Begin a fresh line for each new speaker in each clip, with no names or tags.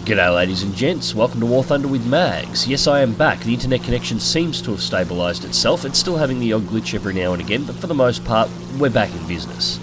G'day ladies and gents, welcome to War Thunder with Mags. Yes, I am back. The internet connection seems to have stabilised itself. It's still having the odd glitch every now and again, but for the most part, we're back in business.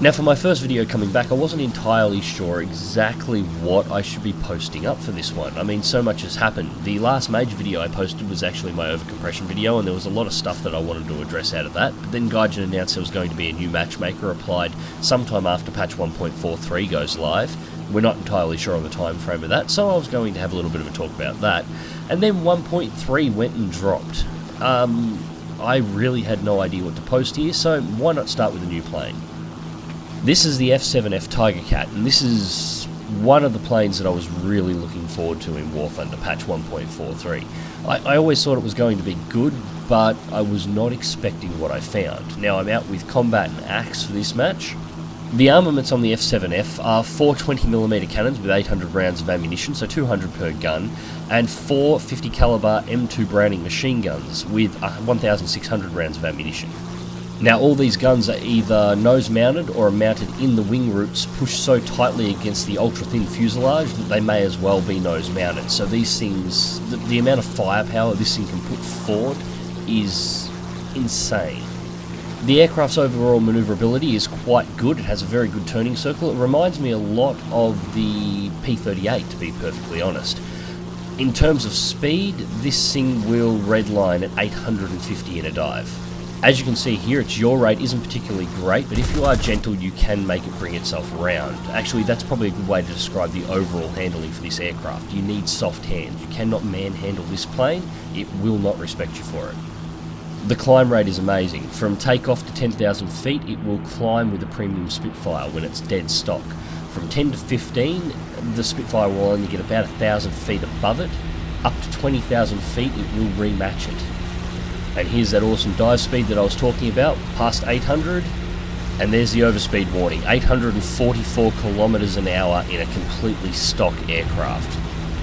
Now for my first video coming back, I wasn't entirely sure exactly what I should be posting up for this one. I mean, so much has happened. The last major video I posted was actually my overcompression video, and there was a lot of stuff that I wanted to address out of that. But then Gaijin announced there was going to be a new matchmaker applied sometime after patch 1.43 goes live. We're not entirely sure on the time frame of that, so I was going to have a little bit of a talk about that. And then 1.3 went and dropped. I really had no idea what to post here, so why not start with a new plane? This is the F7F Tigercat, and this is one of the planes that I was really looking forward to in War Thunder patch 1.43. I always thought it was going to be good, but I was not expecting what I found. Now I'm out with Combat and Axe for this match. The armaments on the F7F are 4 20mm cannons with 800 rounds of ammunition, so 200 per gun, and 4 50 caliber M2 Browning machine guns with 1,600 rounds of ammunition. Now all these guns are either nose mounted or are mounted in the wing roots, pushed so tightly against the ultra thin fuselage that they may as well be nose mounted. So these things, the amount of firepower this thing can put forward is insane. The aircraft's overall manoeuvrability is quite good. It has a very good turning circle. It reminds me a lot of the P-38, to be perfectly honest. In terms of speed, this thing will redline at 850 in a dive. As you can see here, its yaw rate isn't particularly great, but if you are gentle, you can make it bring itself around. Actually, that's probably a good way to describe the overall handling for this aircraft. You need soft hands. You cannot manhandle this plane. It will not respect you for it. The climb rate is amazing. From takeoff to 10,000 feet, it will climb with a premium Spitfire when it's dead stock. From 10 to 15, the Spitfire will only get about 1,000 feet above it. Up to 20,000 feet, it will rematch it. And here's that awesome dive speed that I was talking about, past 800, and there's the overspeed warning, 844 kilometers an hour in a completely stock aircraft.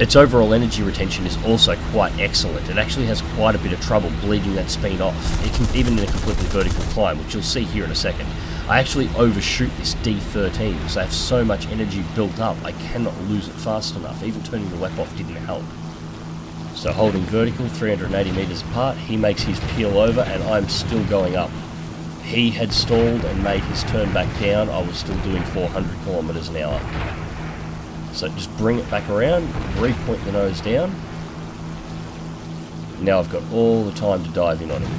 Its overall energy retention is also quite excellent. It actually has quite a bit of trouble bleeding that speed off, even in a completely vertical climb, which you'll see here in a second. I actually overshoot this D13 because I have so much energy built up, I cannot lose it fast enough. Even turning the WEP off didn't help. So holding vertical, 380 meters apart, he makes his peel over and I'm still going up. He had stalled and made his turn back down. I was still doing 400 kilometers an hour. So just bring it back around, re-point the nose down. Now I've got all the time to dive in on him.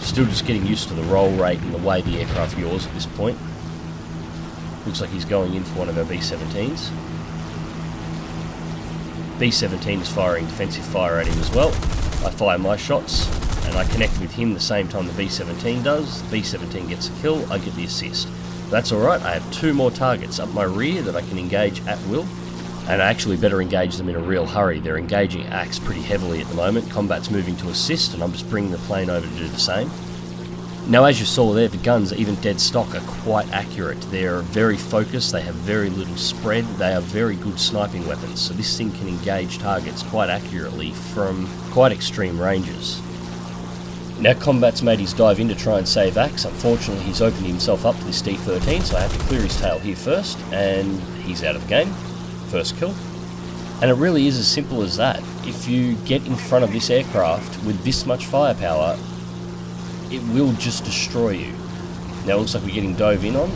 Still just getting used to the roll rate and the way the aircraft yaws at this point. Looks like he's going in for one of our B-17s. B-17 is firing defensive fire at him as well. I fire my shots and I connect with him the same time the B-17 does. The B-17 gets a kill, I get the assist. That's alright, I have 2 more targets up my rear that I can engage at will, and I actually better engage them in a real hurry. They're engaging Axe pretty heavily at the moment. Combat's moving to assist and I'm just bringing the plane over to do the same. Now as you saw there, the guns, even dead stock, are quite accurate. They're very focused, they have very little spread, they are very good sniping weapons, so this thing can engage targets quite accurately from quite extreme ranges. Now Combat's made his dive in to try and save Axe. Unfortunately he's opened himself up to this D13, so I have to clear his tail here first, and he's out of the game. First kill. And it really is as simple as that. If you get in front of this aircraft with this much firepower, it will just destroy you. Now it looks like we're getting dove in on.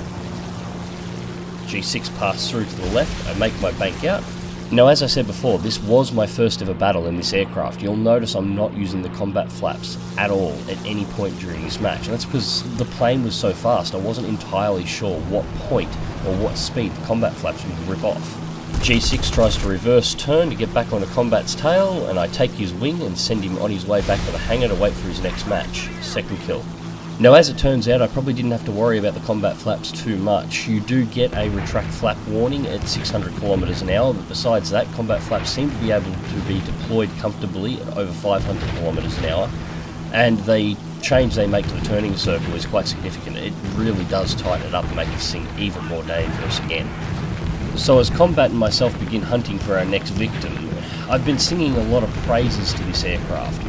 G6 passed through to the left, I make my bank out. Now as I said before, this was my first ever battle in this aircraft. You'll notice I'm not using the combat flaps at all at any point during this match, and that's because the plane was so fast I wasn't entirely sure what point or what speed the combat flaps would rip off. G6 tries to reverse turn to get back onto Combat's tail, and I take his wing and send him on his way back to the hangar to wait for his next match. Second kill. Now as it turns out, I probably didn't have to worry about the combat flaps too much. You do get a retract flap warning at 600 kilometers an hour, but besides that, combat flaps seem to be able to be deployed comfortably at over 500 kilometers an hour, and the change they make to the turning circle is quite significant. It really does tighten it up and make this thing even more dangerous again. So as Combat and myself begin hunting for our next victim, I've been singing a lot of praises to this aircraft.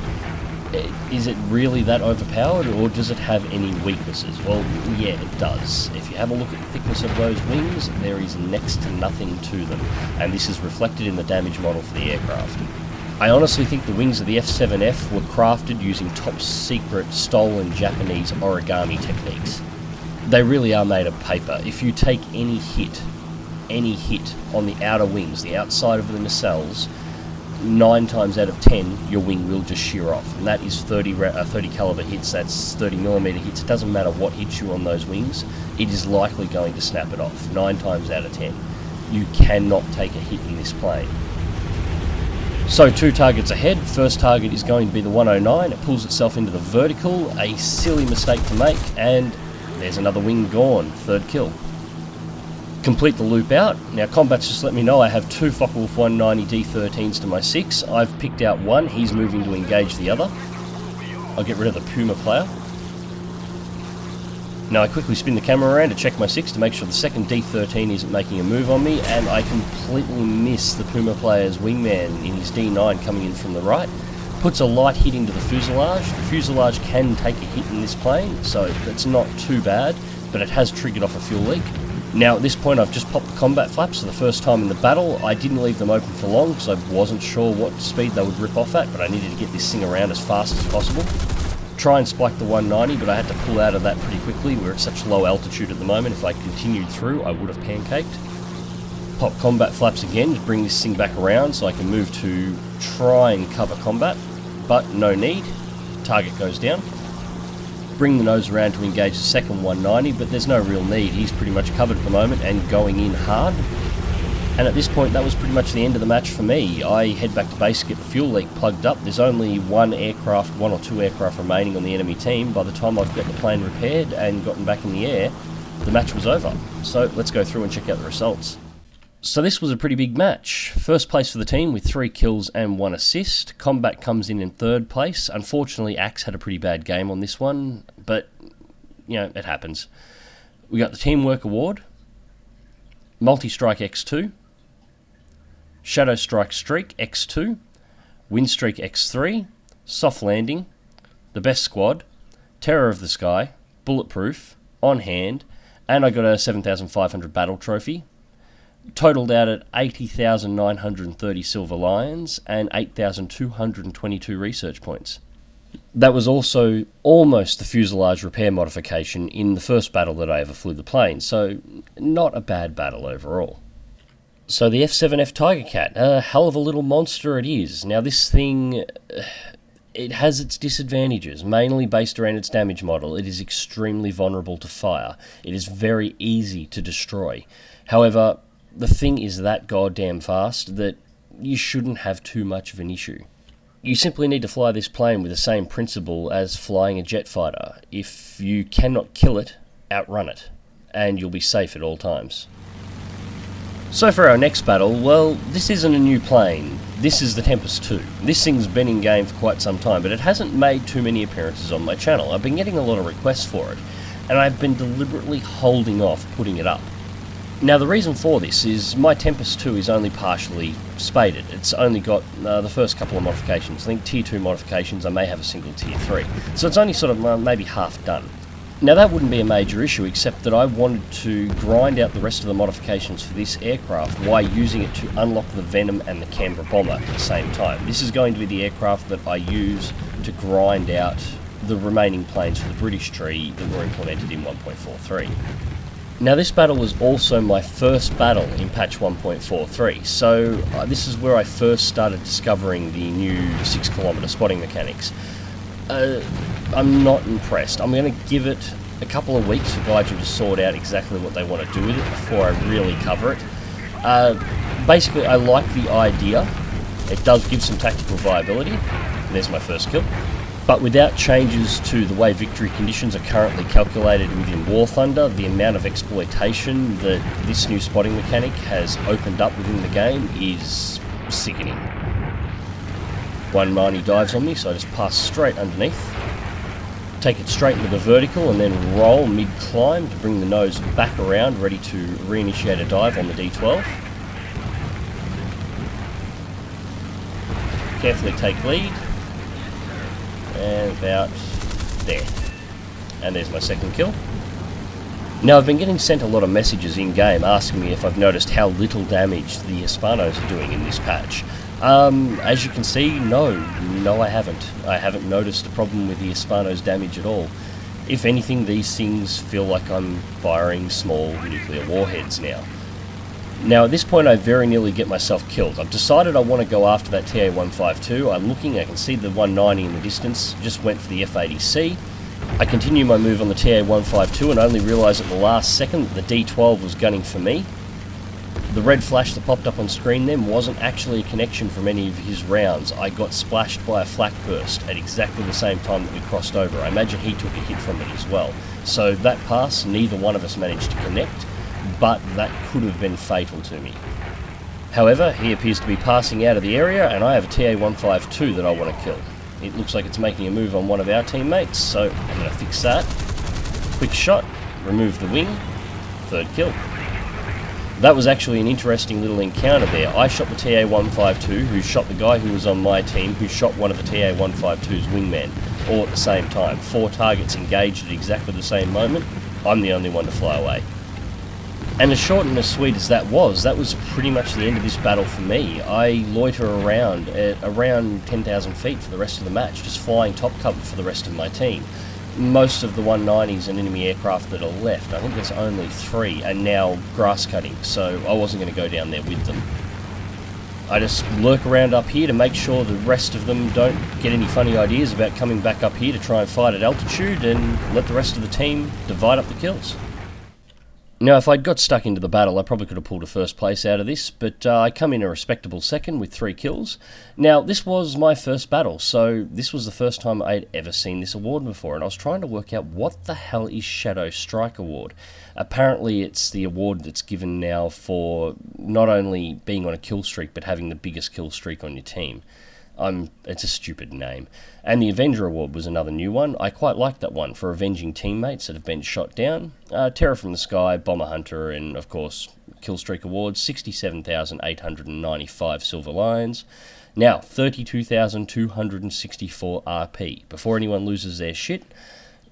Is it really that overpowered, or does it have any weaknesses? Well, yeah, it does. If you have a look at the thickness of those wings, there is next to nothing to them, and this is reflected in the damage model for the aircraft. I honestly think the wings of the F7F were crafted using top secret stolen Japanese origami techniques. They really are made of paper. If you take any hit on the outer wings, the outside of the nacelles, 9 times out of 10 your wing will just shear off, and that is 30 caliber hits, that's 30mm hits. It doesn't matter what hits you on those wings, it is likely going to snap it off 9 times out of 10. You cannot take a hit in this plane. So 2 targets ahead. First target is going to be the 109. It pulls itself into the vertical, a silly mistake to make, and there's another wing gone. 3rd kill. Complete the loop out. Now combat's just let me know I have 2 Focke-Wulf 190 D13s to my 6. I've picked out one, he's moving to engage the other. I'll get rid of the Puma player. Now I quickly spin the camera around to check my 6 to make sure the second D13 isn't making a move on me, and I completely miss the Puma player's wingman in his D9 coming in from the right. Puts a light hit into the fuselage. The fuselage can take a hit in this plane, so that's not too bad, but it has triggered off a fuel leak. Now at this point I've just popped the combat flaps for the first time in the battle. I didn't leave them open for long because I wasn't sure what speed they would rip off at, but I needed to get this thing around as fast as possible. Try and spike the 190, but I had to pull out of that pretty quickly. We're at such low altitude at the moment. If I continued through, I would have pancaked. Pop combat flaps again to bring this thing back around so I can move to try and cover combat, but no need. Target goes down. Bring the nose around to engage the second 190, but there's no real need. He's pretty much covered at the moment and going in hard. And at this point, that was pretty much the end of the match for me. I head back to base, get the fuel leak plugged up. There's only one or two aircraft remaining on the enemy team. By the time I've got the plane repaired and gotten back in the air, the match was over. So let's go through and check out the results. So this was a pretty big match. First place for the team with 3 kills and 1 assist. Combat comes in 3rd place. Unfortunately, Axe had a pretty bad game on this one, but, you know, it happens. We got the Teamwork Award, Multi-Strike X2, Shadow Strike Streak X2, Win Streak X3, Soft Landing, The Best Squad, Terror of the Sky, Bulletproof, On Hand, and I got a 7,500 Battle Trophy. Totaled out at 80,930 Silver Lions and 8,222 research points. That was also almost the fuselage repair modification in the first battle that I ever flew the plane, so not a bad battle overall. So the F7F Tigercat, a hell of a little monster it is. Now this thing, it has its disadvantages, mainly based around its damage model. It is extremely vulnerable to fire. It is very easy to destroy. However, the thing is that goddamn fast that you shouldn't have too much of an issue. You simply need to fly this plane with the same principle as flying a jet fighter. If you cannot kill it, outrun it, and you'll be safe at all times. So for our next battle, well, this isn't a new plane. This is the Tempest II. This thing's been in game for quite some time, but it hasn't made too many appearances on my channel. I've been getting a lot of requests for it, and I've been deliberately holding off putting it up. Now the reason for this is my Tempest II is only partially spaded. It's only got the first couple of modifications. I think tier 2 modifications, I may have a single tier 3. So it's only sort of maybe half done. Now that wouldn't be a major issue, except that I wanted to grind out the rest of the modifications for this aircraft while using it to unlock the Venom and the Canberra Bomber at the same time. This is going to be the aircraft that I use to grind out the remaining planes for the British tree that were implemented in 1.43. Now this battle was also my first battle in patch 1.43, so this is where I first started discovering the new 6km spotting mechanics. I'm not impressed. I'm going to give it a couple of weeks for Gaijin to sort out exactly what they want to do with it before I really cover it. Basically, I like the idea. It does give some tactical viability. There's my first kill. But without changes to the way victory conditions are currently calculated within War Thunder, the amount of exploitation that this new spotting mechanic has opened up within the game is sickening. One Marnie dives on me, so I just pass straight underneath. Take it straight into the vertical and then roll mid-climb to bring the nose back around, ready to reinitiate a dive on the D12. Carefully take lead. and about there. And there's my second kill. Now, I've been getting sent a lot of messages in-game asking me if I've noticed how little damage the Hispanos are doing in this patch. As you can see, no I haven't. I haven't noticed a problem with the Hispanos' damage at all. If anything, these things feel like I'm firing small nuclear warheads now. Now, at this point, I very nearly get myself killed. I've decided I want to go after that TA-152. I'm looking, I can see the 190 in the distance, just went for the F-80C. I continue my move on the TA-152 and only realise at the last second that the D-12 was gunning for me. The red flash that popped up on screen then wasn't actually a connection from any of his rounds. I got splashed by a flak burst at exactly the same time that we crossed over. I imagine he took a hit from it as well. So that pass, neither one of us managed to connect, but that could have been fatal to me. However, he appears to be passing out of the area and I have a TA-152 that I want to kill. It looks like it's making a move on one of our teammates, so I'm going to fix that. Quick shot, remove the wing, third kill. That was actually an interesting little encounter there. I shot the TA-152, who shot the guy who was on my team, who shot one of the TA-152's wingmen, all at the same time. 4 targets engaged at exactly the same moment. I'm the only one to fly away. And as short and as sweet as that was pretty much the end of this battle for me. I loiter around at around 10,000 feet for the rest of the match, just flying top cover for the rest of my team. Most of the 190s and enemy aircraft that are left, I think there's only 3, are now grass cutting, so I wasn't going to go down there with them. I just lurk around up here to make sure the rest of them don't get any funny ideas about coming back up here to try and fight at altitude, and let the rest of the team divide up the kills. Now, if I'd got stuck into the battle, I probably could have pulled a first place out of this, but I come in a respectable second with 3 kills. Now, this was my first battle, so this was the first time I'd ever seen this award before, and I was trying to work out what the hell is Shadow Strike Award. Apparently, it's the award that's given now for not only being on a kill streak, but having the biggest kill streak on your team. It's a stupid name. And the Avenger Award was another new one. I quite liked that one, for avenging teammates that have been shot down. Terror from the Sky, Bomber Hunter, and of course, Killstreak Awards, 67,895 Silver Lions. Now, 32,264 RP. Before anyone loses their shit,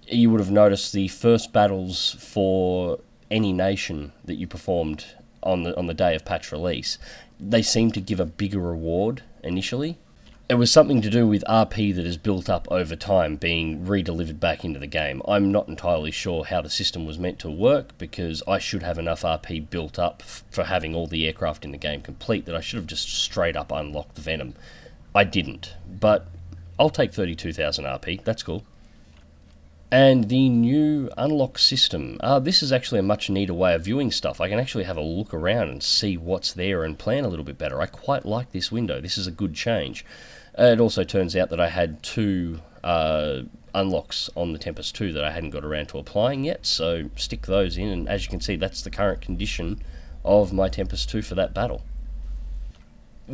you would have noticed the first battles for any nation that you performed on the day of patch release, they seem to give a bigger award initially. It was something to do with RP that is built up over time being re-delivered back into the game. I'm not entirely sure how the system was meant to work, because I should have enough RP built up for having all the aircraft in the game complete that I should have just straight up unlocked the Venom. I didn't, but I'll take 32,000 RP, that's cool. And the new unlock system. This is actually a much neater way of viewing stuff. I can actually have a look around and see what's there and plan a little bit better. I quite like this window. This is a good change. It also turns out that I had 2 unlocks on the Tempest II that I hadn't got around to applying yet, so stick those in, and as you can see, that's the current condition of my Tempest II for that battle.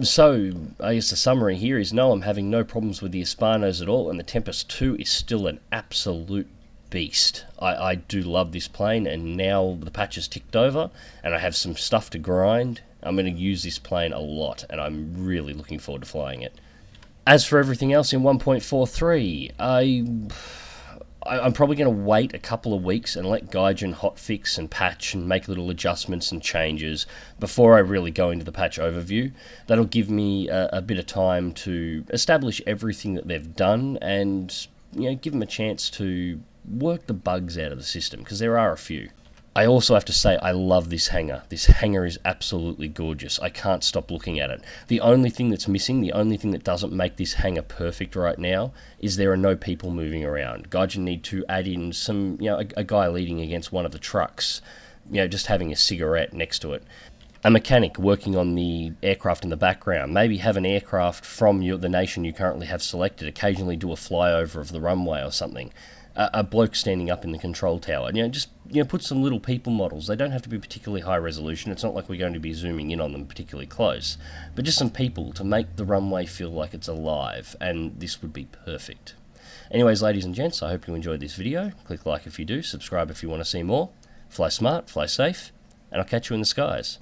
So, I guess the summary here is no, I'm having no problems with the Hispanos at all, and the Tempest II is still an absolute beast. I do love this plane, and now the patch has ticked over, and I have some stuff to grind. I'm going to use this plane a lot, and I'm really looking forward to flying it. As for everything else in 1.43, I'm probably going to wait a couple of weeks and let Gaijin hotfix and patch and make little adjustments and changes before I really go into the patch overview. That'll give me a bit of time to establish everything that they've done and, you know, give them a chance to work the bugs out of the system, because there are a few. I also have to say, I love this hangar. This hangar is absolutely gorgeous. I can't stop looking at it. The only thing that's missing, the only thing that doesn't make this hangar perfect right now, is there are no people moving around. Gaijin need to add in some, you know, a guy leading against one of the trucks, you know, just having a cigarette next to it. A mechanic working on the aircraft in the background. Maybe have an aircraft from the nation you currently have selected occasionally do a flyover of the runway or something. A bloke standing up in the control tower. You know, just, you know, put some little people models. They don't have to be particularly high resolution. It's not like we're going to be zooming in on them particularly close. But just some people to make the runway feel like it's alive, and this would be perfect. Anyways, ladies and gents, I hope you enjoyed this video. Click like if you do, subscribe if you want to see more. Fly smart, fly safe, and I'll catch you in the skies.